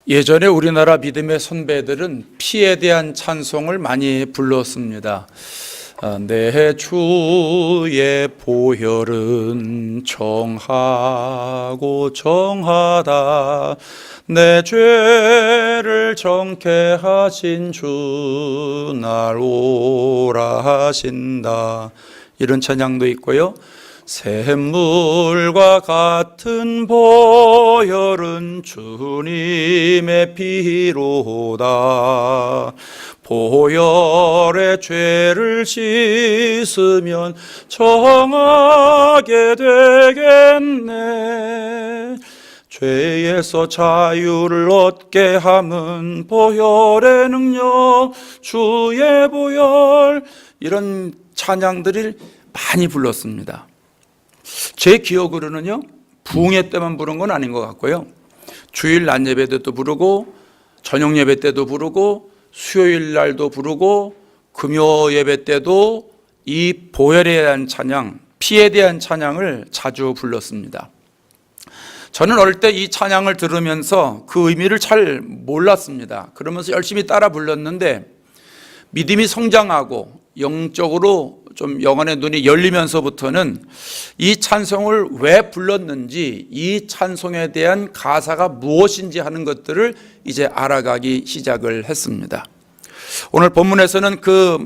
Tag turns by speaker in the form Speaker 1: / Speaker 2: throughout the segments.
Speaker 1: 예전에 우리나라 믿음의 선배들은 피에 대한 찬송을 많이 불렀습니다. 내 주의 보혈은 정하고 정하다, 내 죄를 정케 하신 주 날 오라 하신다, 이런 찬양도 있고요. 샘물과 같은 보혈은 주님의 피로다, 보혈의 죄를 씻으면 정하게 되겠네. 죄에서 자유를 얻게 함은 보혈의 능력, 주의 보혈, 이런 찬양들을 많이 불렀습니다. 제 기억으로는요, 부흥회 때만 부른 건 아닌 것 같고요, 주일 낮 예배 때도 부르고, 저녁 예배 때도 부르고, 수요일 날도 부르고, 금요 예배 때도 이 보혈에 대한 찬양, 피에 대한 찬양을 자주 불렀습니다. 저는 어릴 때 이 찬양을 들으면서 그 의미를 잘 몰랐습니다. 그러면서 열심히 따라 불렀는데, 믿음이 성장하고 영적으로 좀 영혼의 눈이 열리면서부터는 이 찬송을 왜 불렀는지, 이 찬송에 대한 가사가 무엇인지 하는 것들을 이제 알아가기 시작을 했습니다. 오늘 본문에서는 그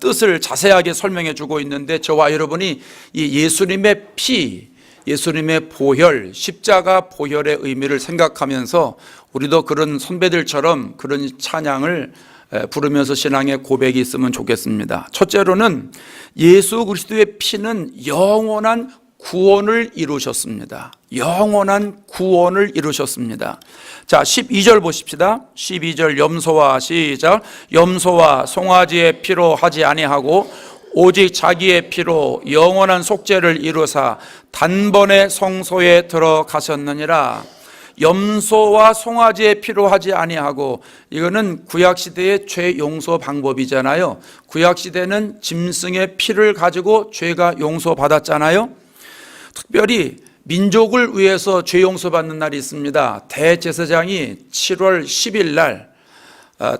Speaker 1: 뜻을 자세하게 설명해 주고 있는데, 저와 여러분이 이 예수님의 피, 예수님의 보혈, 십자가 보혈의 의미를 생각하면서 우리도 그런 선배들처럼 그런 찬양을 부르면서 신앙의 고백이 있으면 좋겠습니다. 첫째로는 예수 그리스도의 피는 영원한 구원을 이루셨습니다. 영원한 구원을 이루셨습니다. 자, 12절 보십시다. 12절 염소와 시작. 염소와 송아지의 피로 하지 아니하고 오직 자기의 피로 영원한 속죄를 이루사 단번에 성소에 들어가셨느니라. 염소와 송아지의 피로 하지 아니하고, 이거는 구약시대의 죄 용서 방법이잖아요. 구약시대는 짐승의 피를 가지고 죄가 용서받았잖아요. 특별히 민족을 위해서 죄 용서받는 날이 있습니다. 대제사장이 7월 10일 날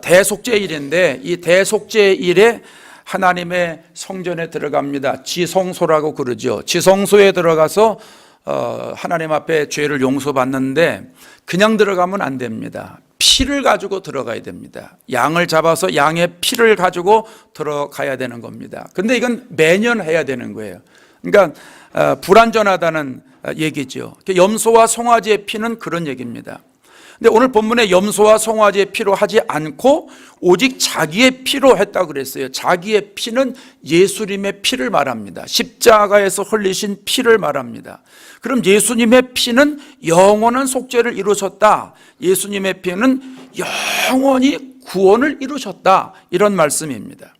Speaker 1: 대속죄일인데, 이 대속죄일에 하나님의 성전에 들어갑니다. 지성소라고 그러죠. 지성소에 들어가서 하나님 앞에 죄를 용서받는데, 그냥 들어가면 안 됩니다. 피를 가지고 들어가야 됩니다. 양을 잡아서 양의 피를 가지고 들어가야 되는 겁니다. 근데 이건 매년 해야 되는 거예요. 그러니까 불완전하다는 얘기죠. 염소와 송아지의 피는 그런 얘기입니다. 근데 오늘 본문에 염소와 송아지의 피로 하지 않고 오직 자기의 피로 했다고 그랬어요. 자기의 피는 예수님의 피를 말합니다. 십자가에서 흘리신 피를 말합니다. 그럼 예수님의 피는 영원한 속죄를 이루셨다, 예수님의 피는 영원히 구원을 이루셨다, 이런 말씀입니다.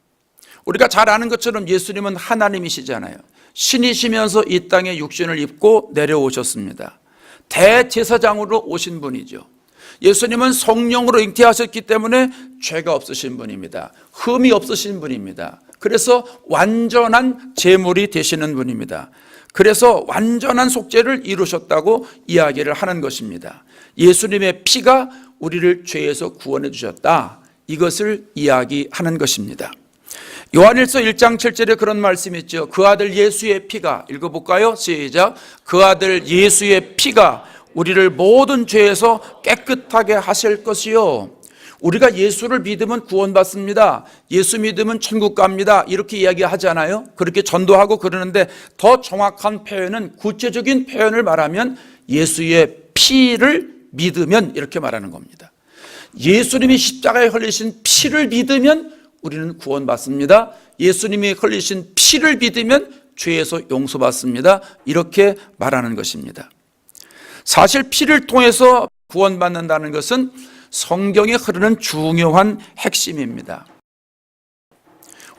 Speaker 1: 우리가 잘 아는 것처럼 예수님은 하나님이시잖아요. 신이시면서 이 땅에 육신을 입고 내려오셨습니다. 대제사장으로 오신 분이죠. 예수님은 성령으로 잉태하셨기 때문에 죄가 없으신 분입니다. 흠이 없으신 분입니다. 그래서 완전한 제물이 되시는 분입니다. 그래서 완전한 속죄를 이루셨다고 이야기를 하는 것입니다. 예수님의 피가 우리를 죄에서 구원해 주셨다, 이것을 이야기하는 것입니다. 요한일서 1장 7절에 그런 말씀이 있죠. 그 아들 예수의 피가, 읽어볼까요? 시작. 그 아들 예수의 피가 우리를 모든 죄에서 깨끗하게 하실 것이요. 우리가 예수를 믿으면 구원받습니다. 예수 믿으면 천국 갑니다, 이렇게 이야기하잖아요. 그렇게 전도하고 그러는데, 더 정확한 표현은, 구체적인 표현을 말하면 예수의 피를 믿으면, 이렇게 말하는 겁니다. 예수님이 십자가에 흘리신 피를 믿으면 우리는 구원받습니다. 예수님이 흘리신 피를 믿으면 죄에서 용서받습니다, 이렇게 말하는 것입니다. 사실 피를 통해서 구원받는다는 것은 성경에 흐르는 중요한 핵심입니다.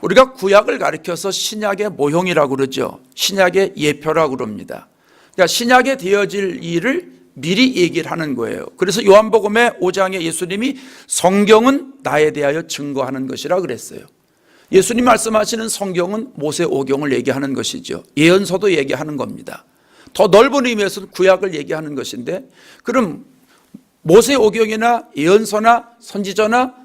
Speaker 1: 우리가 구약을 가리켜서 신약의 모형이라고 그러죠. 신약의 예표라고 그럽니다. 그러니까 신약에 되어질 일을 미리 얘기를 하는 거예요. 그래서 요한복음의 5장에 예수님이 성경은 나에 대하여 증거하는 것이라 그랬어요. 예수님 말씀하시는 성경은 모세오경을 얘기하는 것이죠. 예언서도 얘기하는 겁니다. 더 넓은 의미에서 구약을 얘기하는 것인데, 그럼 모세오경이나 예언서나 선지서나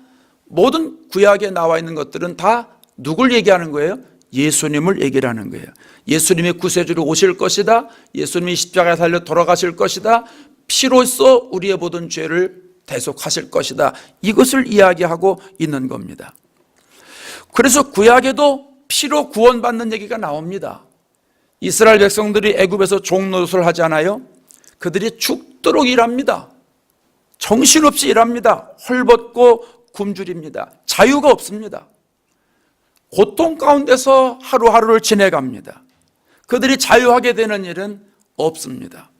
Speaker 1: 모든 구약에 나와 있는 것들은 다 누굴 얘기하는 거예요? 예수님을 얘기를 하는 거예요. 예수님이 구세주로 오실 것이다. 예수님이 십자가에 달려 돌아가실 것이다. 피로써 우리의 모든 죄를 대속하실 것이다. 이것을 이야기하고 있는 겁니다. 그래서 구약에도 피로 구원받는 얘기가 나옵니다. 이스라엘 백성들이 애굽에서 종노릇을 하지 않아요? 그들이 죽도록 일합니다. 정신없이 일합니다. 헐벗고 굶주립니다. 자유가 없습니다. 고통 가운데서 하루하루를 지내갑니다. 그들이 자유하게 되는 일은 없습니다.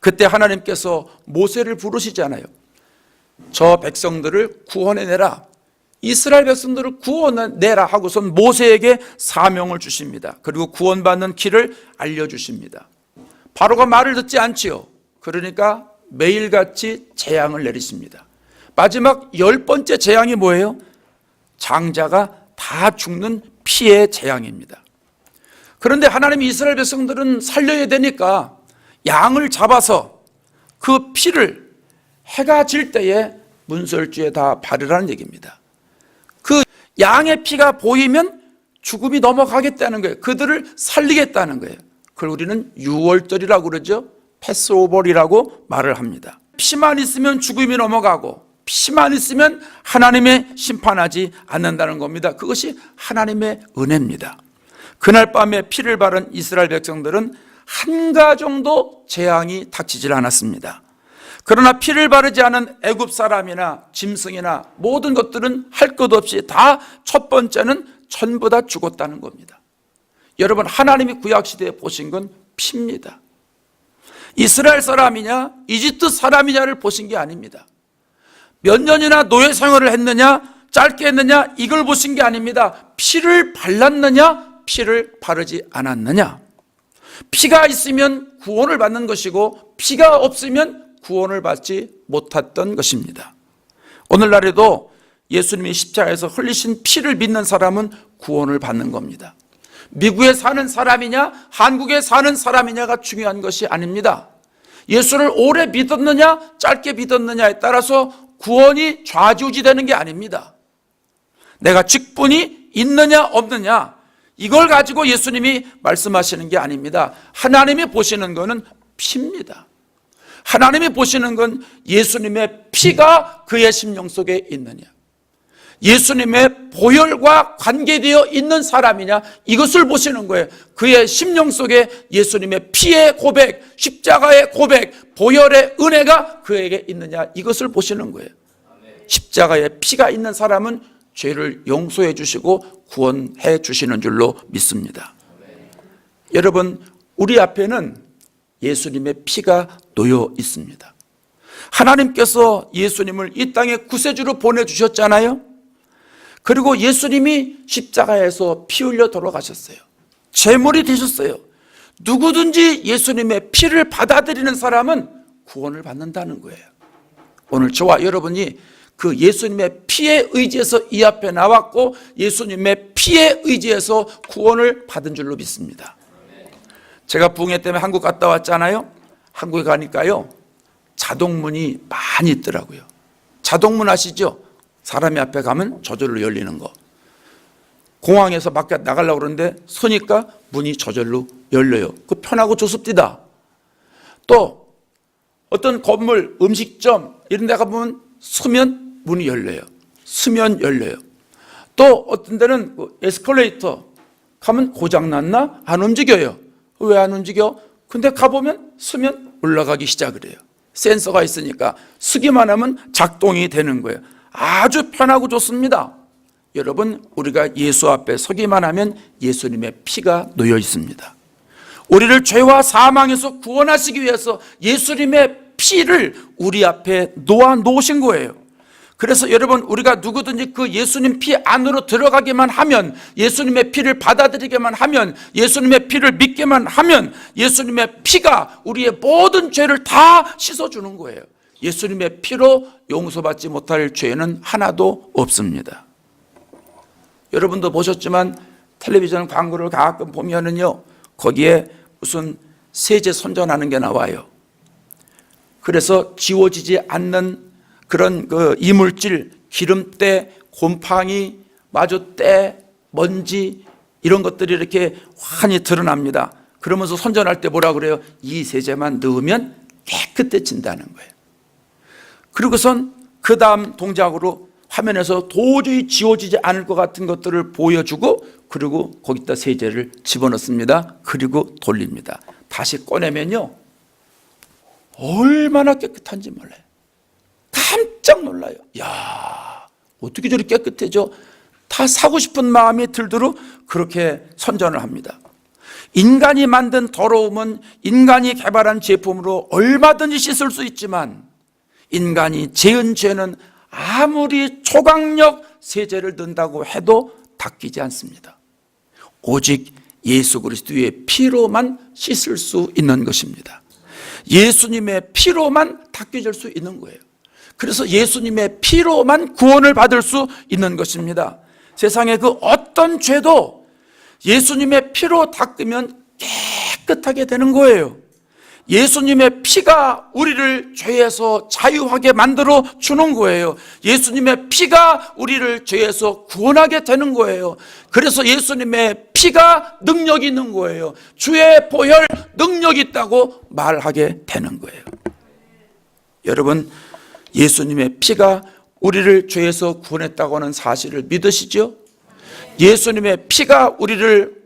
Speaker 1: 그때 하나님께서 모세를 부르시잖아요. 저 백성들을 구원해내라. 이스라엘 백성들을 구원해내라 하고선 모세에게 사명을 주십니다. 그리고 구원받는 길을 알려주십니다. 바로가 말을 듣지 않지요. 그러니까 매일같이 재앙을 내리십니다. 마지막 10번째 재앙이 뭐예요? 장자가 다 죽는 피의 재앙입니다. 그런데 하나님이 이스라엘 백성들은 살려야 되니까 양을 잡아서 그 피를 해가 질 때에 문설주에 다 바르라는 얘기입니다. 그 양의 피가 보이면 죽음이 넘어가겠다는 거예요. 그들을 살리겠다는 거예요. 그걸 우리는 유월절이라고 그러죠. 패스오버리라고 말을 합니다. 피만 있으면 죽음이 넘어가고 피만 있으면 하나님의 심판하지 않는다는 겁니다. 그것이 하나님의 은혜입니다. 그날 밤에 피를 바른 이스라엘 백성들은 한가 정도 재앙이 닥치질 않았습니다. 그러나 피를 바르지 않은 애굽 사람이나 짐승이나 모든 것들은 할 것 없이 다 첫 번째는 전부 다 죽었다는 겁니다. 여러분, 하나님이 구약시대에 보신 건 피입니다. 이스라엘 사람이냐 이집트 사람이냐를 보신 게 아닙니다. 몇 년이나 노예 생활을 했느냐 짧게 했느냐 이걸 보신 게 아닙니다. 피를 발랐느냐 피를 바르지 않았느냐. 피가 있으면 구원을 받는 것이고 피가 없으면 구원을 받지 못했던 것입니다. 오늘날에도 예수님이 십자가에서 흘리신 피를 믿는 사람은 구원을 받는 겁니다. 미국에 사는 사람이냐 한국에 사는 사람이냐가 중요한 것이 아닙니다. 예수를 오래 믿었느냐 짧게 믿었느냐에 따라서 구원이 좌지우지되는 게 아닙니다. 내가 직분이 있느냐 없느냐 이걸 가지고 예수님이 말씀하시는 게 아닙니다. 하나님이 보시는 것은 피입니다. 하나님이 보시는 건 예수님의 피가 그의 심령 속에 있느냐, 예수님의 보혈과 관계되어 있는 사람이냐 이것을 보시는 거예요. 그의 심령 속에 예수님의 피의 고백, 십자가의 고백, 보혈의 은혜가 그에게 있느냐 이것을 보시는 거예요. 십자가의 피가 있는 사람은 죄를 용서해 주시고 구원해 주시는 줄로 믿습니다. 여러분, 우리 앞에는 예수님의 피가 놓여 있습니다. 하나님께서 예수님을 이 땅에 구세주로 보내주셨잖아요. 그리고 예수님이 십자가에서 피 흘려 돌아가셨어요. 제물이 되셨어요. 누구든지 예수님의 피를 받아들이는 사람은 구원을 받는다는 거예요. 오늘 저와 여러분이 그 예수님의 피에 의지해서 이 앞에 나왔고 예수님의 피에 의지해서 구원을 받은 줄로 믿습니다. 제가 부흥회 때문에 한국 갔다 왔잖아요. 한국에 가니까요 자동문이 많이 있더라고요. 자동문 아시죠? 사람이 앞에 가면 저절로 열리는 거. 공항에서 밖에 나가려고 그러는데 서니까 문이 저절로 열려요. 그 편하고 좋습니다. 또 어떤 건물, 음식점 이런 데 가보면 서면 문이 열려요. 서면 열려요. 또 어떤 데는 에스컬레이터 가면 고장났나? 안 움직여요. 왜 안 움직여? 근데 가보면 서면 올라가기 시작을 해요. 센서가 있으니까 서기만 하면 작동이 되는 거예요. 아주 편하고 좋습니다. 여러분, 우리가 예수 앞에 서기만 하면 예수님의 피가 놓여 있습니다. 우리를 죄와 사망에서 구원하시기 위해서 예수님의 피를 우리 앞에 놓아 놓으신 거예요. 그래서 여러분, 우리가 누구든지 그 예수님 피 안으로 들어가기만 하면, 예수님의 피를 받아들이기만 하면, 예수님의 피를 믿기만 하면 예수님의 피가 우리의 모든 죄를 다 씻어주는 거예요. 예수님의 피로 용서받지 못할 죄는 하나도 없습니다. 여러분도 보셨지만 텔레비전 광고를 가끔 보면은요 거기에 무슨 세제 선전하는 게 나와요. 그래서 지워지지 않는 그런 그 이물질, 기름때, 곰팡이, 마주 때, 먼지 이런 것들이 이렇게 환히 드러납니다. 그러면서 선전할 때 뭐라 그래요? 이 세제만 넣으면 깨끗해진다는 거예요. 그리고선 그 다음 동작으로 화면에서 도저히 지워지지 않을 것 같은 것들을 보여주고, 그리고 거기다 세제를 집어넣습니다. 그리고 돌립니다. 다시 꺼내면요, 얼마나 깨끗한지 몰라요. 깜짝 놀라요. 야, 어떻게 저리 깨끗해져? 다 사고 싶은 마음이 들도록 그렇게 선전을 합니다. 인간이 만든 더러움은 인간이 개발한 제품으로 얼마든지 씻을 수 있지만, 인간이 지은 죄는 아무리 초강력 세제를 넣는다고 해도 닦이지 않습니다. 오직 예수 그리스도의 피로만 씻을 수 있는 것입니다. 예수님의 피로만 닦여질 수 있는 거예요. 그래서 예수님의 피로만 구원을 받을 수 있는 것입니다. 세상의 그 어떤 죄도 예수님의 피로 닦으면 깨끗하게 되는 거예요. 예수님의 피가 우리를 죄에서 자유하게 만들어 주는 거예요. 예수님의 피가 우리를 죄에서 구원하게 되는 거예요. 그래서 예수님의 피가 능력이 있는 거예요. 주의 보혈 능력이 있다고 말하게 되는 거예요. 여러분, 예수님의 피가 우리를 죄에서 구원했다고 하는 사실을 믿으시죠? 예수님의 피가 우리를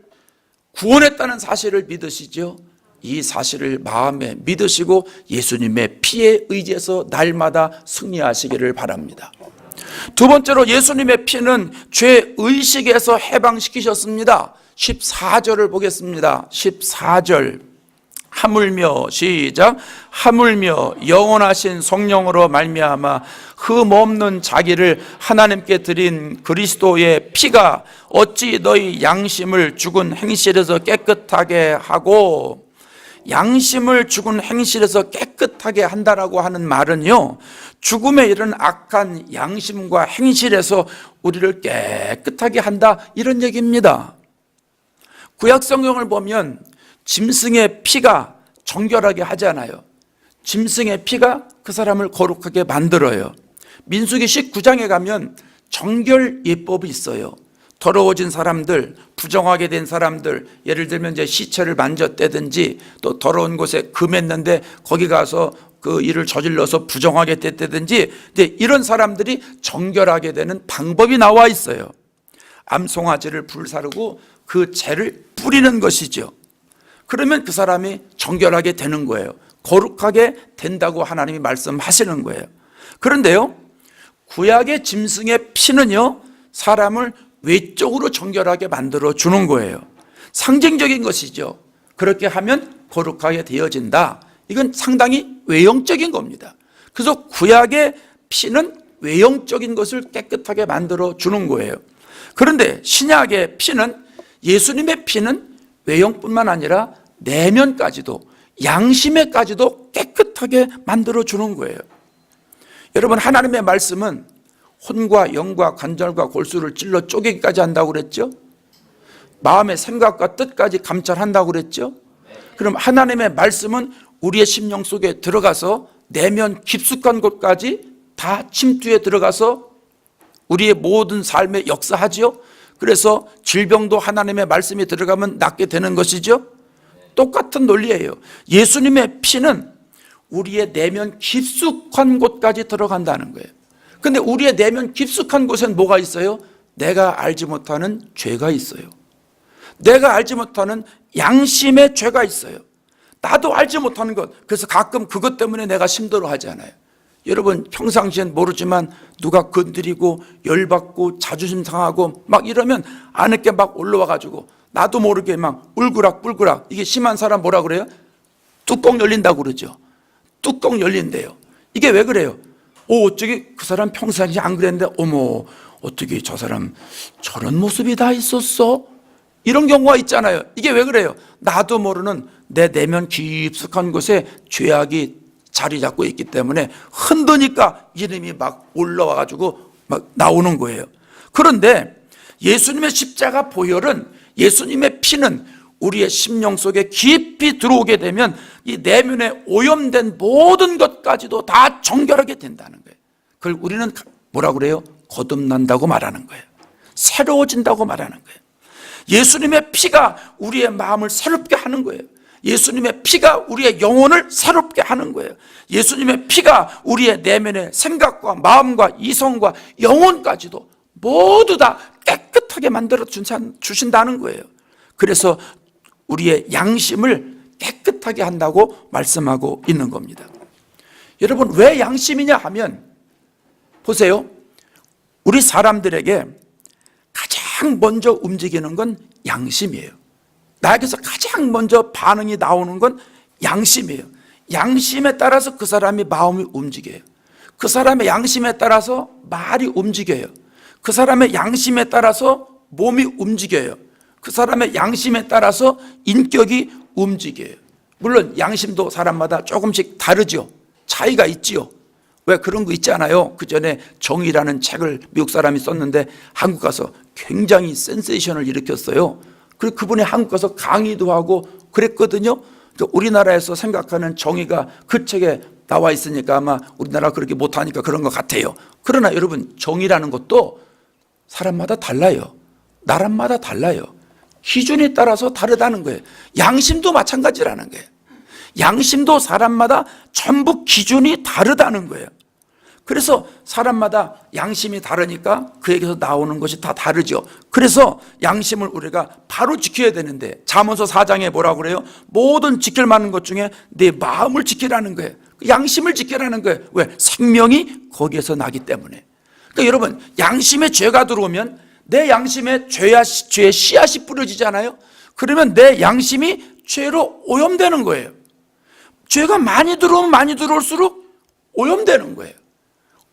Speaker 1: 구원했다는 사실을 믿으시죠? 이 사실을 마음에 믿으시고 예수님의 피에 의지해서 날마다 승리하시기를 바랍니다. 두 번째로, 예수님의 피는 죄의식에서 해방시키셨습니다. 14절을 보겠습니다. 14절. 하물며, 시작. 하물며 영원하신 성령으로 말미암아 흠없는 자기를 하나님께 드린 그리스도의 피가 어찌 너희 양심을 죽은 행실에서 깨끗하게 하고, 양심을 죽은 행실에서 깨끗하게 한다라고 하는 말은요, 죽음에 이른 악한 양심과 행실에서 우리를 깨끗하게 한다, 이런 얘기입니다. 구약 성경을 보면 짐승의 피가 정결하게 하잖아요. 짐승의 피가 그 사람을 거룩하게 만들어요. 민수기 19장에 가면 정결 예법이 있어요. 더러워진 사람들, 부정하게 된 사람들, 예를 들면 이제 시체를 만졌다든지, 또 더러운 곳에 금했는데 거기 가서 그 일을 저질러서 부정하게 됐다든지, 이제 이런 사람들이 정결하게 되는 방법이 나와 있어요. 암송아지를 불사르고 그 재를 뿌리는 것이죠. 그러면 그 사람이 정결하게 되는 거예요. 거룩하게 된다고 하나님이 말씀하시는 거예요. 그런데요, 구약의 짐승의 피는요, 사람을 외적으로 정결하게 만들어 주는 거예요. 상징적인 것이죠. 그렇게 하면 거룩하게 되어진다. 이건 상당히 외형적인 겁니다. 그래서 구약의 피는 외형적인 것을 깨끗하게 만들어 주는 거예요. 그런데 신약의 피는, 예수님의 피는 외형뿐만 아니라 내면까지도, 양심에까지도 깨끗하게 만들어 주는 거예요. 여러분, 하나님의 말씀은 혼과 영과 관절과 골수를 찔러 쪼개기까지 한다고 그랬죠? 마음의 생각과 뜻까지 감찰한다고 그랬죠? 그럼 하나님의 말씀은 우리의 심령 속에 들어가서 내면 깊숙한 곳까지 다 침투해 들어가서 우리의 모든 삶에 역사하죠? 그래서 질병도 하나님의 말씀이 들어가면 낫게 되는 것이죠? 똑같은 논리예요. 예수님의 피는 우리의 내면 깊숙한 곳까지 들어간다는 거예요. 근데 우리의 내면 깊숙한 곳엔 뭐가 있어요? 내가 알지 못하는 죄가 있어요. 내가 알지 못하는 양심의 죄가 있어요. 나도 알지 못하는 것. 그래서 가끔 그것 때문에 내가 힘들어하잖아요. 여러분, 평상시엔 모르지만 누가 건드리고 열받고 자존심 상하고 막 이러면 안에 게 막 올라와가지고 나도 모르게 막 울그락불그락. 이게 심한 사람 뭐라 그래요? 뚜껑 열린다고 그러죠. 뚜껑 열린대요. 이게 왜 그래요? 어떻게 그 사람 평상시에 안 그랬는데, 어머, 어떻게 저 사람 저런 모습이 다 있었어? 이런 경우가 있잖아요. 이게 왜 그래요? 나도 모르는 내 내면 깊숙한 곳에 죄악이 자리 잡고 있기 때문에 흔드니까 이름이 막 올라와가지고 막 나오는 거예요. 그런데 예수님의 십자가 보혈은, 예수님의 피는 우리의 심령 속에 깊이 들어오게 되면 이 내면에 오염된 모든 것까지도 다 정결하게 된다는 거예요. 그걸 우리는 뭐라고 그래요? 거듭난다고 말하는 거예요. 새로워진다고 말하는 거예요. 예수님의 피가 우리의 마음을 새롭게 하는 거예요. 예수님의 피가 우리의 영혼을 새롭게 하는 거예요. 예수님의 피가 우리의 내면의 생각과 마음과 이성과 영혼까지도 모두 다 깨끗하게 만들어 주신다는 거예요. 그래서 우리의 양심을 깨끗하게 한다고 말씀하고 있는 겁니다. 여러분, 왜 양심이냐 하면 보세요. 우리 사람들에게 가장 먼저 움직이는 건 양심이에요. 나에게서 가장 먼저 반응이 나오는 건 양심이에요. 양심에 따라서 그 사람의 마음이 움직여요. 그 사람의 양심에 따라서 말이 움직여요. 그 사람의 양심에 따라서 몸이 움직여요. 그 사람의 양심에 따라서 인격이 움직여요. 물론 양심도 사람마다 조금씩 다르죠. 차이가 있지요. 왜 그런 거 있지 않아요? 그 전에 정의라는 책을 미국 사람이 썼는데 한국 가서 굉장히 센세이션을 일으켰어요. 그리고 그분이 한국 가서 강의도 하고 그랬거든요. 우리나라에서 생각하는 정의가 그 책에 나와 있으니까 아마 우리나라가 그렇게 못하니까 그런 것 같아요. 그러나 여러분, 정의라는 것도 사람마다 달라요. 나라마다 달라요. 기준에 따라서 다르다는 거예요. 양심도 마찬가지라는 거예요. 양심도 사람마다 전부 기준이 다르다는 거예요. 그래서 사람마다 양심이 다르니까 그에게서 나오는 것이 다 다르죠. 그래서 양심을 우리가 바로 지켜야 되는데 잠언서 4장에 뭐라고 그래요? 모든 지킬 만한 것 중에 내 마음을 지키라는 거예요. 양심을 지키라는 거예요. 왜? 생명이 거기에서 나기 때문에. 그러니까 여러분, 양심에 죄가 들어오면 내 양심에 죄의 씨앗이 뿌려지잖아요. 그러면 내 양심이 죄로 오염되는 거예요. 죄가 많이 들어오면 많이 들어올수록 오염되는 거예요.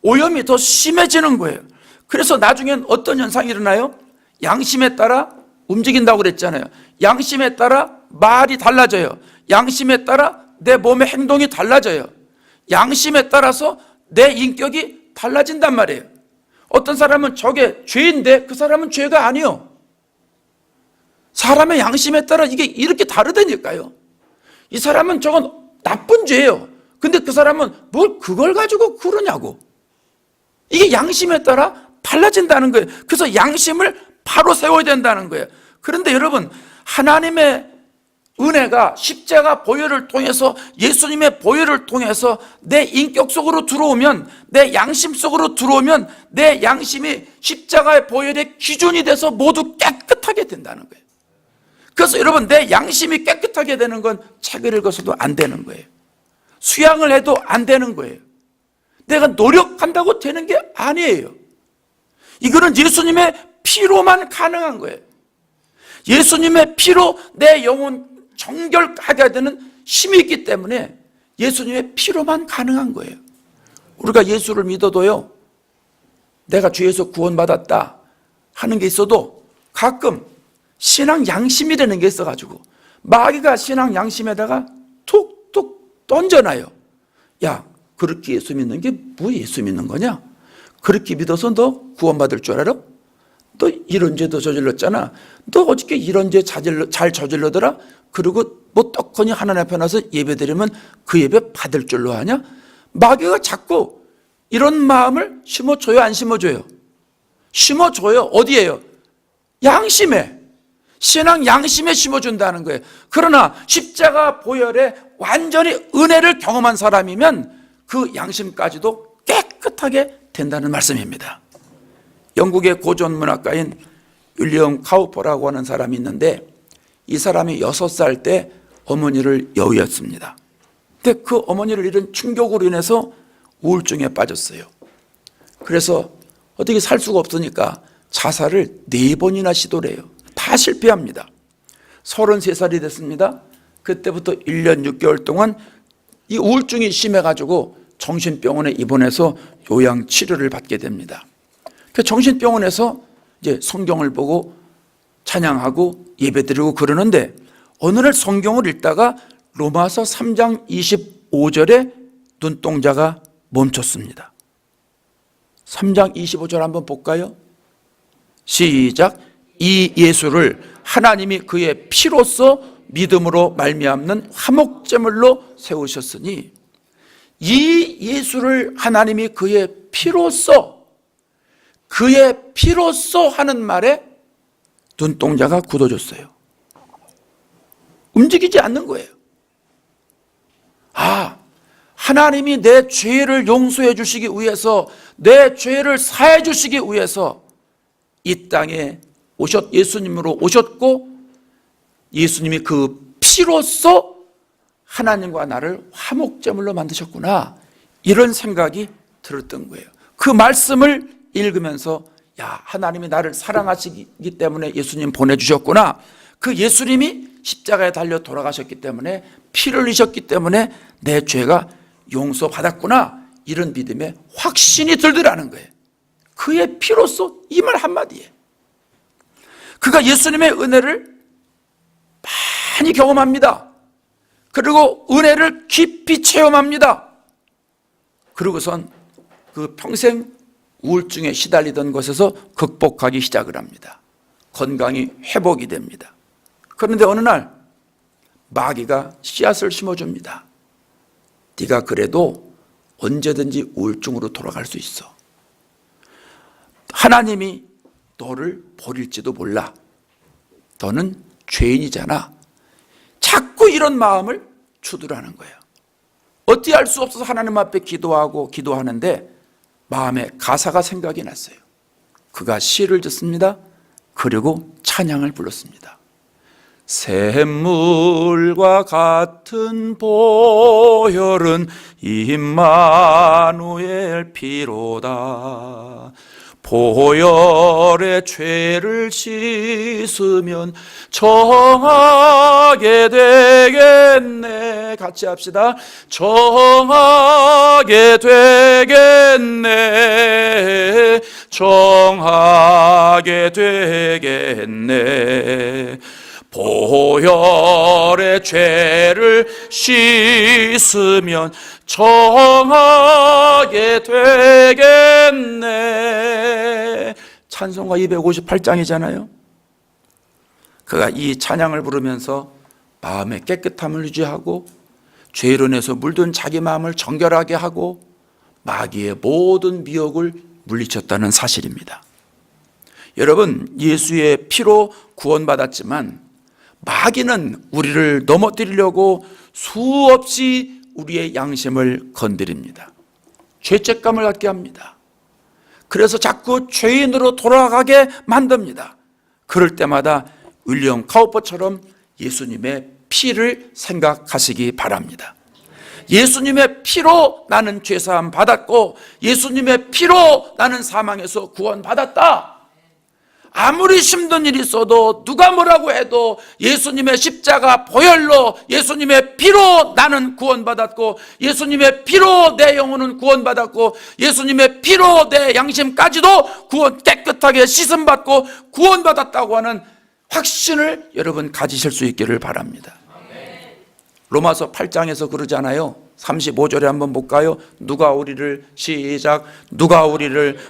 Speaker 1: 오염이 더 심해지는 거예요. 그래서 나중엔 어떤 현상이 일어나요? 양심에 따라 움직인다고 그랬잖아요. 양심에 따라 말이 달라져요. 양심에 따라 내 몸의 행동이 달라져요. 양심에 따라서 내 인격이 달라진단 말이에요. 어떤 사람은 저게 죄인데 그 사람은 죄가 아니요. 사람의 양심에 따라 이게 이렇게 다르다니까요. 이 사람은 저건 나쁜 죄예요. 근데 그 사람은 뭘 그걸 가지고 그러냐고. 이게 양심에 따라 달라진다는 거예요. 그래서 양심을 바로 세워야 된다는 거예요. 그런데 여러분, 하나님의 은혜가 십자가 보혈을 통해서, 예수님의 보혈을 통해서 내 인격 속으로 들어오면, 내 양심 속으로 들어오면 내 양심이 십자가의 보혈의 기준이 돼서 모두 깨끗하게 된다는 거예요. 그래서 여러분, 내 양심이 깨끗하게 되는 건 책을 읽어서도 안 되는 거예요. 수양을 해도 안 되는 거예요. 내가 노력한다고 되는 게 아니에요. 이거는 예수님의 피로만 가능한 거예요. 예수님의 피로 내 영혼 정결하게 되는 힘이 있기 때문에 예수님의 피로만 가능한 거예요. 우리가 예수를 믿어도요, 내가 죄에서 구원받았다 하는 게 있어도 가끔 신앙 양심이라는 게 있어가지고 마귀가 신앙 양심에다가 툭툭 던져놔요. 야, 그렇게 예수 믿는 게 뭐 예수 믿는 거냐? 그렇게 믿어서 너 구원받을 줄 알아? 너 이런 죄도 저질렀잖아. 너 어저께 이런 죄 잘 저질러더라? 그리고 뭐 떡하니 하나님 앞에 나서 예배드리면 그 예배 받을 줄로 아냐? 마귀가 자꾸 이런 마음을 심어줘요, 안 심어줘요? 심어줘요. 어디에요? 양심에. 신앙 양심에 심어준다는 거예요. 그러나 십자가 보혈에 완전히 은혜를 경험한 사람이면 그 양심까지도 깨끗하게 된다는 말씀입니다. 영국의 고전문학가인 윌리엄 카우퍼라고 하는 사람이 있는데 이 사람이 6살 때 어머니를 여의었습니다. 근데 그 어머니를 잃은 충격으로 인해서 우울증에 빠졌어요. 그래서 어떻게 살 수가 없으니까 자살을 4번이나 시도를 해요. 다 실패합니다. 33살이 됐습니다. 그때부터 1년 6개월 동안 이 우울증이 심해가지고 정신병원에 입원해서 요양 치료를 받게 됩니다. 그 정신병원에서 이제 성경을 보고 찬양하고 예배드리고 그러는데 어느 날 성경을 읽다가 로마서 3장 25절에 눈동자가 멈췄습니다. 3장 25절 한번 볼까요? 시작. 이 예수를 하나님이 그의 피로써 믿음으로 말미암는 화목제물로 세우셨으니 이 예수를 하나님이 그의 피로써 하는 말에 눈동자가 굳어졌어요. 움직이지 않는 거예요. 하나님이 내 죄를 용서해 주시기 위해서, 내 죄를 사해 주시기 위해서 이 땅에 예수님으로 오셨고, 예수님이 그 피로써 하나님과 나를 화목제물로 만드셨구나, 이런 생각이 들었던 거예요. 그 말씀을 읽으면서 하나님이 나를 사랑하시기 때문에 예수님 보내주셨구나, 그 예수님이 십자가에 달려 돌아가셨기 때문에, 피를 흘리셨기 때문에 내 죄가 용서받았구나, 이런 믿음에 확신이 들더라는 거예요. 그의 피로써, 이 말 한마디에 그가 예수님의 은혜를 많이 경험합니다. 그리고 은혜를 깊이 체험합니다. 그리고선 그 평생 우울증에 시달리던 것에서 극복하기 시작을 합니다. 건강이 회복이 됩니다. 그런데 어느 날 마귀가 씨앗을 심어줍니다. 네가 그래도 언제든지 우울증으로 돌아갈 수 있어. 하나님이 너를 버릴지도 몰라. 너는 죄인이잖아. 자꾸 이런 마음을 주더라는 거예요. 어찌 할 수 없어서 하나님 앞에 기도하는데 마음에 가사가 생각이 났어요. 그가 시를 짓습니다. 그리고 찬양을 불렀습니다. 샘물과 같은 보혈은 임마누엘 피로다. 보혈의 죄를 씻으면 정하게 되겠네. 같이 합시다. 정하게 되겠네. 정하게 되겠네. 보혈의 죄를 씻으면 정하게 되겠네. 찬송가 258장이잖아요. 그가 이 찬양을 부르면서 마음의 깨끗함을 유지하고 죄로 인해서 물든 자기 마음을 정결하게 하고 마귀의 모든 미혹을 물리쳤다는 사실입니다. 여러분, 예수의 피로 구원받았지만 마귀는 우리를 넘어뜨리려고 수없이 우리의 양심을 건드립니다. 죄책감을 갖게 합니다. 그래서 자꾸 죄인으로 돌아가게 만듭니다. 그럴 때마다 윌리엄 카우퍼처럼 예수님의 피를 생각하시기 바랍니다. 예수님의 피로 나는 죄사함 받았고, 예수님의 피로 나는 사망에서 구원받았다. 아무리 힘든 일이 있어도, 누가 뭐라고 해도 예수님의 십자가 보혈로, 예수님의 피로 나는 구원받았고, 예수님의 피로 내 영혼은 구원받았고, 예수님의 피로 내 양심까지도 깨끗하게 씻음받고 구원받았다고 하는 확신을 여러분 가지실 수 있기를 바랍니다. 로마서 8장에서 그러잖아요. 35절에 한번 볼까요? 누가 우리를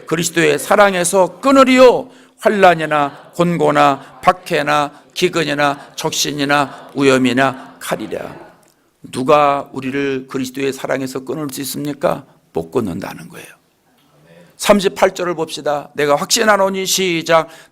Speaker 1: 그리스도의 사랑에서 끊으리요? 환난이나 곤고나 박해나 기근이나 적신이나 위험이나 칼이랴. 누가 우리를 그리스도의 사랑에서 끊을 수 있습니까? 못 끊는다는 거예요. 38절을 봅시다. 내가 확신하노니,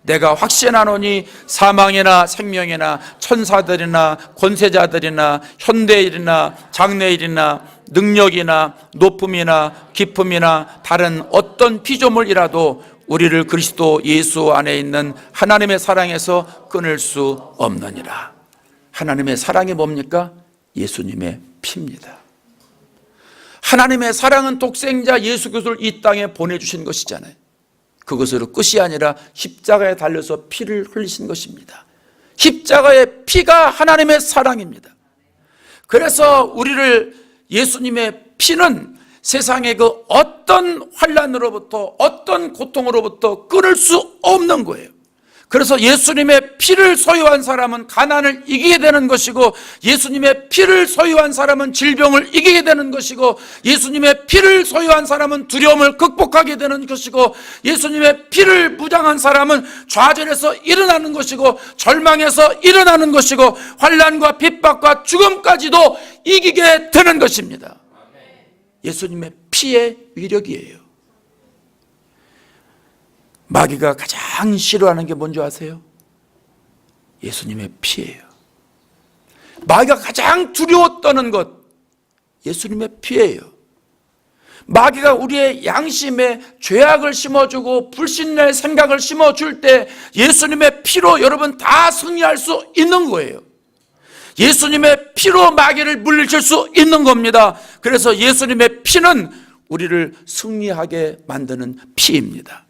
Speaker 1: 내가 확신하노니 사망이나 생명이나 천사들이나 권세자들이나 현대일이나 장래일이나 능력이나 높음이나 깊음이나 다른 어떤 피조물이라도 우리를 그리스도 예수 안에 있는 하나님의 사랑에서 끊을 수 없느니라. 하나님의 사랑이 뭡니까? 예수님의 피입니다. 하나님의 사랑은 독생자 예수 그리스도를 이 땅에 보내주신 것이잖아요. 그것으로 끝이 아니라 십자가에 달려서 피를 흘리신 것입니다. 십자가의 피가 하나님의 사랑입니다. 그래서 우리를 예수님의 피는 세상의 그 어떤 환난으로부터, 어떤 고통으로부터 끊을 수 없는 거예요. 그래서 예수님의 피를 소유한 사람은 가난을 이기게 되는 것이고, 예수님의 피를 소유한 사람은 질병을 이기게 되는 것이고, 예수님의 피를 소유한 사람은 두려움을 극복하게 되는 것이고, 예수님의 피를 무장한 사람은 좌절해서 일어나는 것이고, 절망해서 일어나는 것이고, 환난과 핍박과 죽음까지도 이기게 되는 것입니다. 예수님의 피의 위력이에요. 마귀가 가장 싫어하는 게 뭔지 아세요? 예수님의 피예요. 마귀가 가장 두려워 떠는 것, 예수님의 피예요. 마귀가 우리의 양심에 죄악을 심어주고 불신낼 생각을 심어줄 때 예수님의 피로 여러분 다 승리할 수 있는 거예요. 예수님의 피로 마귀를 물리칠 수 있는 겁니다. 그래서 예수님의 피는 우리를 승리하게 만드는 피입니다.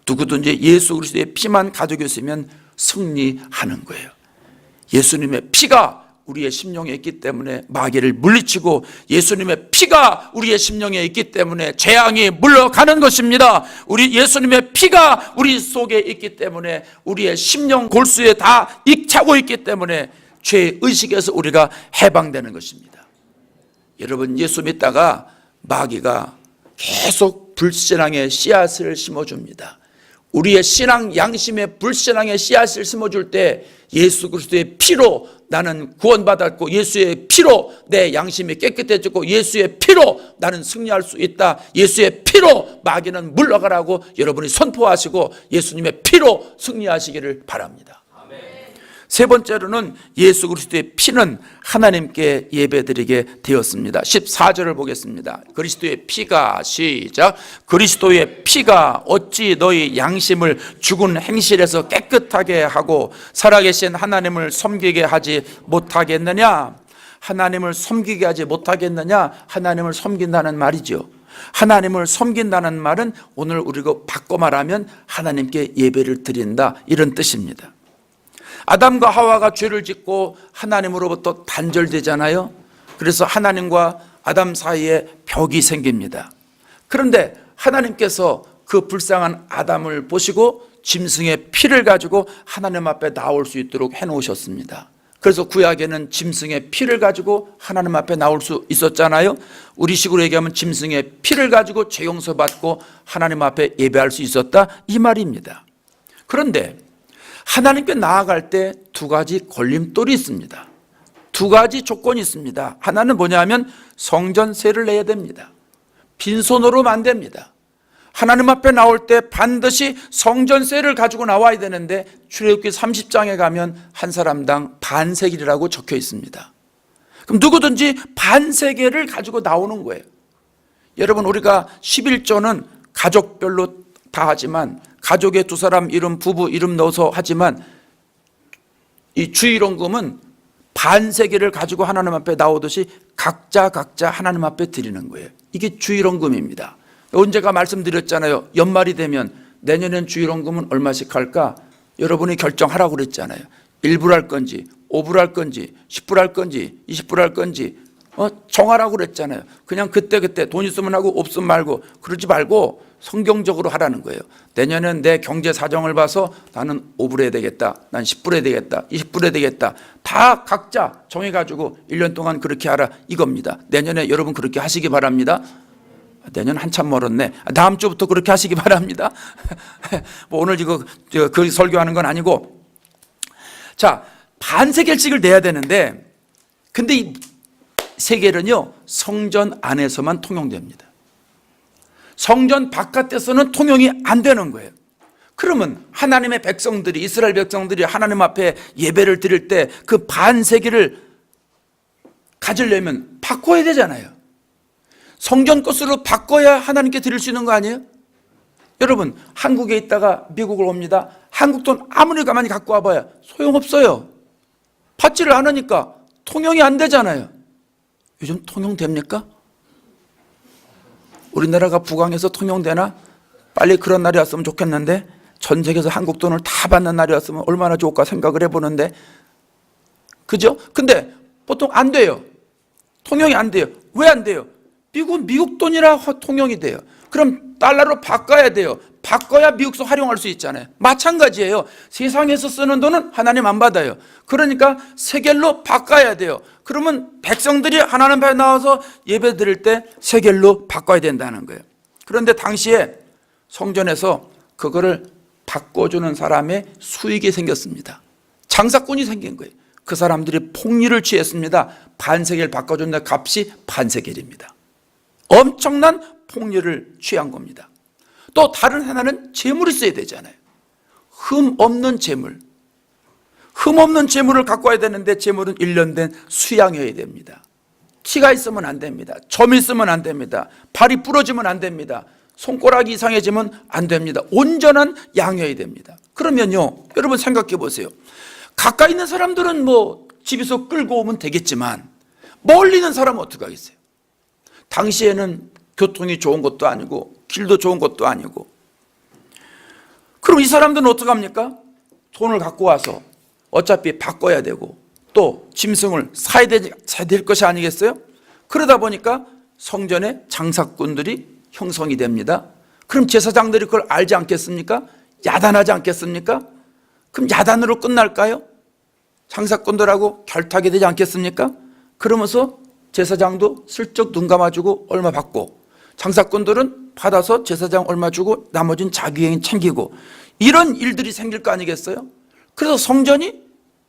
Speaker 1: 누구든지 예수 그리스도의 피만 가지고 있으면 승리하는 거예요. 예수님의 피가 우리의 심령에 있기 때문에 마귀를 물리치고, 예수님의 피가 우리의 심령에 있기 때문에 재앙이 물러가는 것입니다. 우리 예수님의 피가 우리 속에 있기 때문에 우리의 심령 골수에 다 차고 있기 때문에 죄의식에서 우리가 해방되는 것입니다. 여러분, 예수 믿다가 마귀가 계속 불신앙의 씨앗을 심어줍니다. 우리의 신앙 양심의 불신앙의 씨앗을 심어줄 때 예수 그리스도의 피로 나는 구원받았고, 예수의 피로 내 양심이 깨끗해졌고, 예수의 피로 나는 승리할 수 있다, 예수의 피로 마귀는 물러가라고 여러분이 선포하시고 예수님의 피로 승리하시기를 바랍니다. 세 번째로는 예수 그리스도의 피는 하나님께 예배드리게 되었습니다. 14절을 보겠습니다. 그리스도의 피가, 시작, 그리스도의 피가 어찌 너희 양심을 죽은 행실에서 깨끗하게 하고 살아계신 하나님을 섬기게 하지 못하겠느냐? 하나님을 섬기게 하지 못하겠느냐? 하나님을 섬긴다는 말이죠. 하나님을 섬긴다는 말은 오늘 우리가 바꿔 말하면 하나님께 예배를 드린다, 이런 뜻입니다. 아담과 하와가 죄를 짓고 하나님으로부터 단절되잖아요. 그래서 하나님과 아담 사이에 벽이 생깁니다. 그런데 하나님께서 그 불쌍한 아담을 보시고 짐승의 피를 가지고 하나님 앞에 나올 수 있도록 해놓으셨습니다. 그래서 구약에는 짐승의 피를 가지고 하나님 앞에 나올 수 있었잖아요. 우리 식으로 얘기하면 짐승의 피를 가지고 죄 용서받고 하나님 앞에 예배할 수 있었다, 이 말입니다. 그런데 하나님께 나아갈 때 두 가지 걸림돌이 있습니다. 두 가지 조건이 있습니다. 하나는 뭐냐면 성전세를 내야 됩니다. 빈손으로는 안 됩니다. 하나님 앞에 나올 때 반드시 성전세를 가지고 나와야 되는데 출애굽기 30장에 가면 한 사람당 반세겔이라고 적혀 있습니다. 그럼 누구든지 반세겔을 가지고 나오는 거예요. 여러분, 우리가 11조는 가족별로 다 하지만, 가족의 두 사람 이름, 부부 이름 넣어서 하지만, 이 주일원금은 반세겔을 가지고 하나님 앞에 나오듯이 각자 하나님 앞에 드리는 거예요. 이게 주일원금입니다. 언제가 말씀드렸잖아요. 연말이 되면 내년엔 주일원금은 얼마씩 할까? 여러분이 결정하라고 그랬잖아요. 1불 할 건지 5불 할 건지 10불 할 건지 20불 할 건지 정하라고 그랬잖아요. 그냥 그때 돈 있으면 하고 없으면 말고, 그러지 말고 성경적으로 하라는 거예요. 내년엔 내 경제 사정을 봐서 나는 5불 해야 되겠다, 난 10불 해야 되겠다, 20불 해야 되겠다, 다 각자 정해가지고 1년 동안 그렇게 하라, 이겁니다. 내년에 여러분 그렇게 하시기 바랍니다. 내년 한참 멀었네. 다음 주부터 그렇게 하시기 바랍니다. 뭐 오늘 이거 그 설교하는 건 아니고, 자, 반세겔씩을 내야 되는데, 근데 이 세겔은요 성전 안에서만 통용됩니다. 성전 바깥에서는 통용이 안 되는 거예요. 그러면 하나님의 백성들이, 이스라엘 백성들이 하나님 앞에 예배를 드릴 때 그 반세겔을 가지려면 바꿔야 되잖아요. 성전 것으로 바꿔야 하나님께 드릴 수 있는 거 아니에요? 여러분, 한국에 있다가 미국을 옵니다. 한국 돈 아무리 가만히 갖고 와봐야 소용없어요. 받지를 않으니까 통용이 안 되잖아요. 요즘 통용됩니까? 우리나라가 부강해서 통용되나? 빨리 그런 날이 왔으면 좋겠는데, 전 세계에서 한국 돈을 다 받는 날이 왔으면 얼마나 좋을까 생각을 해보는데, 그죠? 근데 보통 안 돼요. 통용이 안 돼요. 왜 안 돼요? 미국은 미국 돈이라 통용이 돼요. 그럼 달러로 바꿔야 돼요. 바꿔야 미국서 활용할 수 있잖아요. 마찬가지예요. 세상에서 쓰는 돈은 하나님 안 받아요. 그러니까 세겔로 바꿔야 돼요. 그러면 백성들이 하나님 앞에 나와서 예배 드릴 때 세겔로 바꿔야 된다는 거예요. 그런데 당시에 성전에서 그거를 바꿔주는 사람의 수익이 생겼습니다. 장사꾼이 생긴 거예요. 그 사람들이 폭리를 취했습니다. 반세겔 바꿔준다 값이 반세겔입니다. 엄청난 폭리를 취한 겁니다. 또 다른 하나는 재물이 있어야 되잖아요. 흠 없는 재물. 흠 없는 재물을 갖고 와야 되는데 재물은 1년 된 수양이어야 됩니다. 티가 있으면 안 됩니다. 점이 있으면 안 됩니다. 발이 부러지면 안 됩니다. 손가락이 이상해지면 안 됩니다. 온전한 양이어야 됩니다. 그러면요, 여러분 생각해 보세요. 가까이 있는 사람들은 뭐 집에서 끌고 오면 되겠지만 멀리 있는 사람은 어떻게 하겠어요? 당시에는 교통이 좋은 것도 아니고 길도 좋은 것도 아니고. 그럼 이 사람들은 어떻게 합니까? 돈을 갖고 와서 어차피 바꿔야 되고 또 짐승을 사야 될 것이 아니겠어요? 그러다 보니까 성전에 장사꾼들이 형성이 됩니다. 그럼 제사장들이 그걸 알지 않겠습니까? 야단하지 않겠습니까? 그럼 야단으로 끝날까요? 장사꾼들하고 결탁이 되지 않겠습니까? 그러면서 제사장도 슬쩍 눈 감아주고 얼마 받고, 장사꾼들은 받아서 제사장 얼마 주고 나머지는 자기 여행 챙기고, 이런 일들이 생길 거 아니겠어요? 그래서 성전이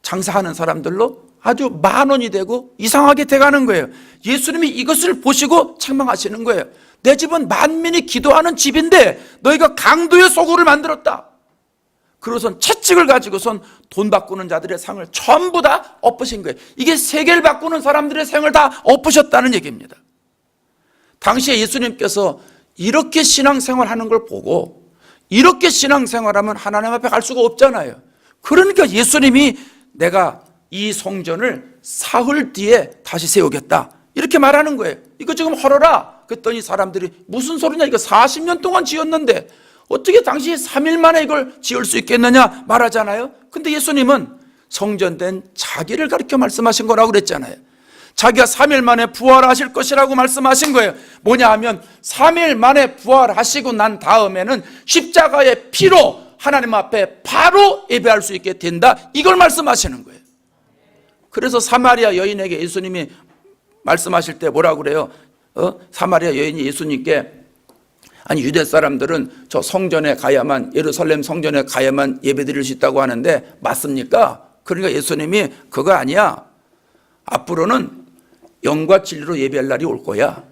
Speaker 1: 장사하는 사람들로 아주 만원이 되고 이상하게 돼가는 거예요. 예수님이 이것을 보시고 책망하시는 거예요. 내 집은 만민이 기도하는 집인데 너희가 강도의 소굴을 만들었다. 그러고선 채찍을 가지고선 돈 바꾸는 자들의 상을 전부 다 엎으신 거예요. 이게 세계를 바꾸는 사람들의 생을 다 엎으셨다는 얘기입니다. 당시에 예수님께서 이렇게 신앙생활하는 걸 보고 이렇게 신앙생활하면 하나님 앞에 갈 수가 없잖아요. 그러니까 예수님이 내가 이 성전을 사흘 뒤에 다시 세우겠다 이렇게 말하는 거예요. 이거 지금 헐어라. 그랬더니 사람들이 무슨 소리냐, 이거 40년 동안 지었는데 어떻게 당시 3일 만에 이걸 지을 수 있겠느냐 말하잖아요. 근데 예수님은 성전된 자기를 가리켜 말씀하신 거라고 그랬잖아요. 자기가 3일 만에 부활하실 것이라고 말씀하신 거예요. 뭐냐 하면 3일 만에 부활하시고 난 다음에는 십자가의 피로 하나님 앞에 바로 예배할 수 있게 된다, 이걸 말씀하시는 거예요. 그래서 사마리아 여인에게 예수님이 말씀하실 때 뭐라고 그래요? 사마리아 여인이 예수님께, 아니 유대 사람들은 저 성전에 가야만, 예루살렘 성전에 가야만 예배드릴 수 있다고 하는데 맞습니까? 그러니까 예수님이 그거 아니야. 앞으로는 영과 진리로 예배할 날이 올 거야.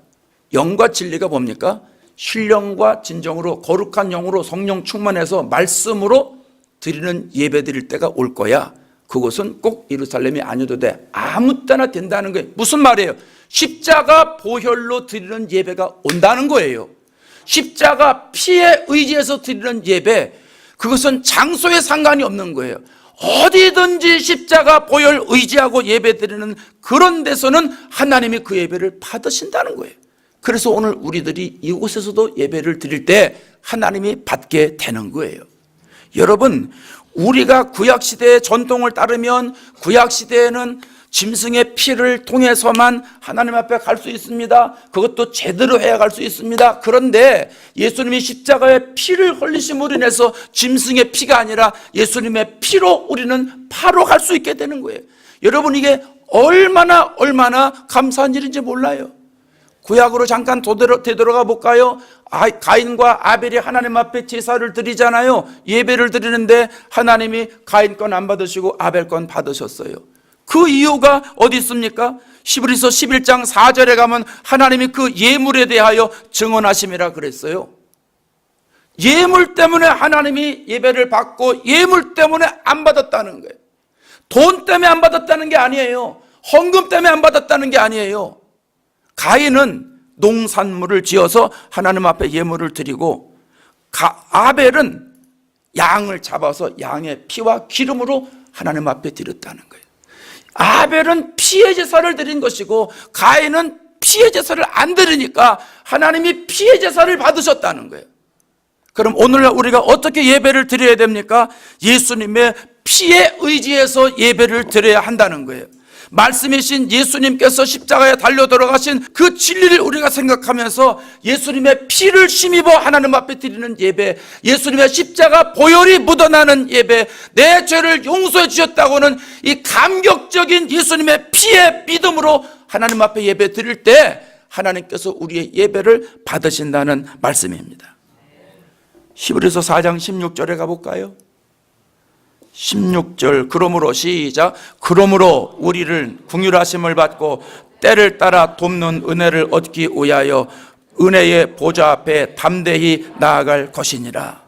Speaker 1: 영과 진리가 뭡니까? 신령과 진정으로 거룩한 영으로 성령 충만해서 말씀으로 드리는 예배 드릴 때가 올 거야. 그것은 꼭 예루살렘이 아니어도 돼. 아무 때나 된다는 거예요. 무슨 말이에요? 십자가 보혈로 드리는 예배가 온다는 거예요. 십자가 피에 의지해서 드리는 예배, 그것은 장소에 상관이 없는 거예요. 어디든지 십자가 보혈 의지하고 예배 드리는 그런 데서는 하나님이 그 예배를 받으신다는 거예요. 그래서 오늘 우리들이 이곳에서도 예배를 드릴 때 하나님이 받게 되는 거예요. 여러분, 우리가 구약시대의 전통을 따르면 구약시대에는 짐승의 피를 통해서만 하나님 앞에 갈 수 있습니다. 그것도 제대로 해야 갈 수 있습니다. 그런데 예수님이 십자가에 피를 흘리심으로 인해서 짐승의 피가 아니라 예수님의 피로 우리는 바로 갈 수 있게 되는 거예요. 여러분, 이게 얼마나 감사한 일인지 몰라요. 구약으로 잠깐 되돌아가 볼까요? 가인과 아벨이 하나님 앞에 제사를 드리잖아요. 예배를 드리는데 하나님이 가인 건 안 받으시고 아벨 건 받으셨어요. 그 이유가 어디 있습니까? 히브리서 11장 4절에 가면 하나님이 그 예물에 대하여 증언하심이라 그랬어요. 예물 때문에 하나님이 예배를 받고 예물 때문에 안 받았다는 거예요. 돈 때문에 안 받았다는 게 아니에요. 헌금 때문에 안 받았다는 게 아니에요. 가인은 농산물을 지어서 하나님 앞에 예물을 드리고, 아벨은 양을 잡아서 양의 피와 기름으로 하나님 앞에 드렸다는 거예요. 아벨은 피의 제사를 드린 것이고 가인은 피의 제사를 안 드리니까 하나님이 피의 제사를 받으셨다는 거예요. 그럼 오늘날 우리가 어떻게 예배를 드려야 됩니까? 예수님의 피에 의지해서 예배를 드려야 한다는 거예요. 말씀이신 예수님께서 십자가에 달려 들어가신 그 진리를 우리가 생각하면서 예수님의 피를 힘입어 하나님 앞에 드리는 예배, 예수님의 십자가 보혈이 묻어나는 예배, 내 죄를 용서해 주셨다고는 이 감격적인 예수님의 피의 믿음으로 하나님 앞에 예배 드릴 때 하나님께서 우리의 예배를 받으신다는 말씀입니다. 히브리서 4장 16절에 가볼까요? 16절, 그러므로 시작. 그러므로 우리를 긍휼하심을 받고 때를 따라 돕는 은혜를 얻기 위하여 은혜의 보좌 앞에 담대히 나아갈 것이니라.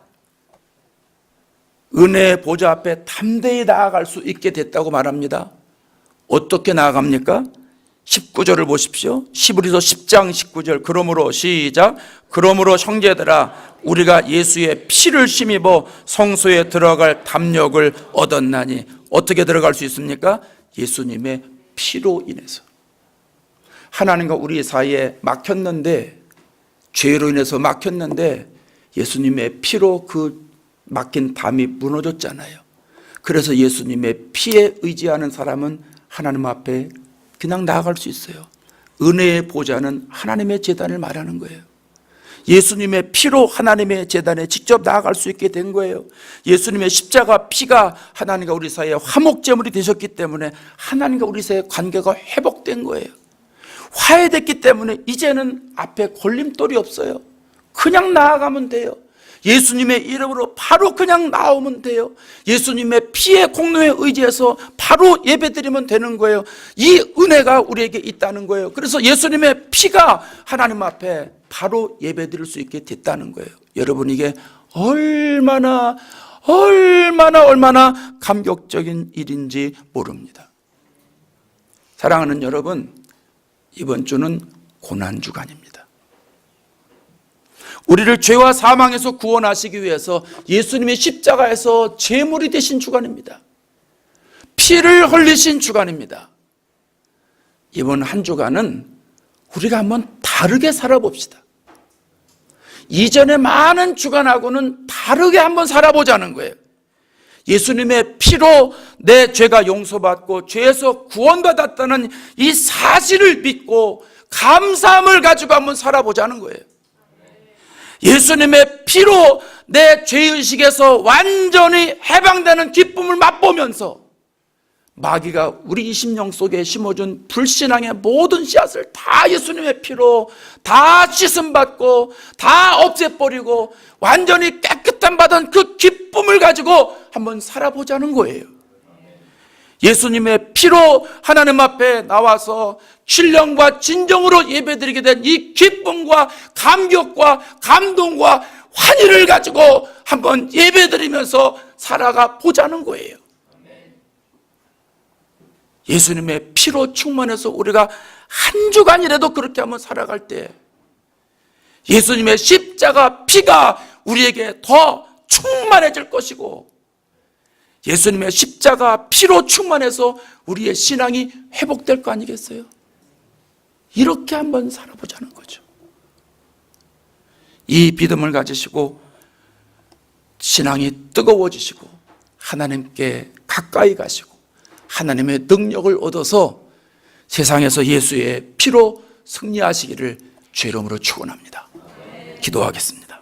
Speaker 1: 은혜의 보좌 앞에 담대히 나아갈 수 있게 됐다고 말합니다. 어떻게 나아갑니까? 19절을 보십시오. 히브리서 10장 19절, 그러므로 시작. 그러므로 형제들아, 우리가 예수의 피를 힘입어 성소에 들어갈 담력을 얻었나니. 어떻게 들어갈 수 있습니까? 예수님의 피로 인해서. 하나님과 우리 사이에 막혔는데, 죄로 인해서 막혔는데 예수님의 피로 그 막힌 담이 무너졌잖아요. 그래서 예수님의 피에 의지하는 사람은 하나님 앞에 그냥 나아갈 수 있어요. 은혜의 보좌는 하나님의 제단을 말하는 거예요. 예수님의 피로 하나님의 제단에 직접 나아갈 수 있게 된 거예요. 예수님의 십자가 피가 하나님과 우리 사이에 화목제물이 되셨기 때문에 하나님과 우리 사이의 관계가 회복된 거예요. 화해됐기 때문에 이제는 앞에 걸림돌이 없어요. 그냥 나아가면 돼요. 예수님의 이름으로 바로 그냥 나오면 돼요. 예수님의 피의 공로에 의지해서 바로 예배드리면 되는 거예요. 이 은혜가 우리에게 있다는 거예요. 그래서 예수님의 피가 하나님 앞에 바로 예배드릴 수 있게 됐다는 거예요. 여러분, 이게 얼마나 감격적인 일인지 모릅니다. 사랑하는 여러분, 이번 주는 고난주간입니다. 우리를 죄와 사망에서 구원하시기 위해서 예수님이 십자가에서 제물이 되신 주간입니다. 피를 흘리신 주간입니다. 이번 한 주간은 우리가 한번 다르게 살아봅시다. 이전의 많은 주간하고는 다르게 한번 살아보자는 거예요. 예수님의 피로 내 죄가 용서받고 죄에서 구원받았다는 이 사실을 믿고 감사함을 가지고 한번 살아보자는 거예요. 예수님의 피로 내 죄의식에서 완전히 해방되는 기쁨을 맛보면서 마귀가 우리 심령 속에 심어준 불신앙의 모든 씨앗을 다 예수님의 피로 다 씻음받고 다 없애버리고 완전히 깨끗함 받은 그 기쁨을 가지고 한번 살아보자는 거예요. 예수님의 피로 하나님 앞에 나와서 신령과 진정으로 예배드리게 된 이 기쁨과 감격과 감동과 환희를 가지고 한번 예배드리면서 살아가 보자는 거예요. 예수님의 피로 충만해서 우리가 한 주간이라도 그렇게 한번 살아갈 때 예수님의 십자가 피가 우리에게 더 충만해질 것이고 예수님의 십자가 피로 충만해서 우리의 신앙이 회복될 거 아니겠어요? 이렇게 한번 살아보자는 거죠. 이 믿음을 가지시고 신앙이 뜨거워지시고 하나님께 가까이 가시고 하나님의 능력을 얻어서 세상에서 예수의 피로 승리하시기를 주의 이름으로 축원합니다. 기도하겠습니다.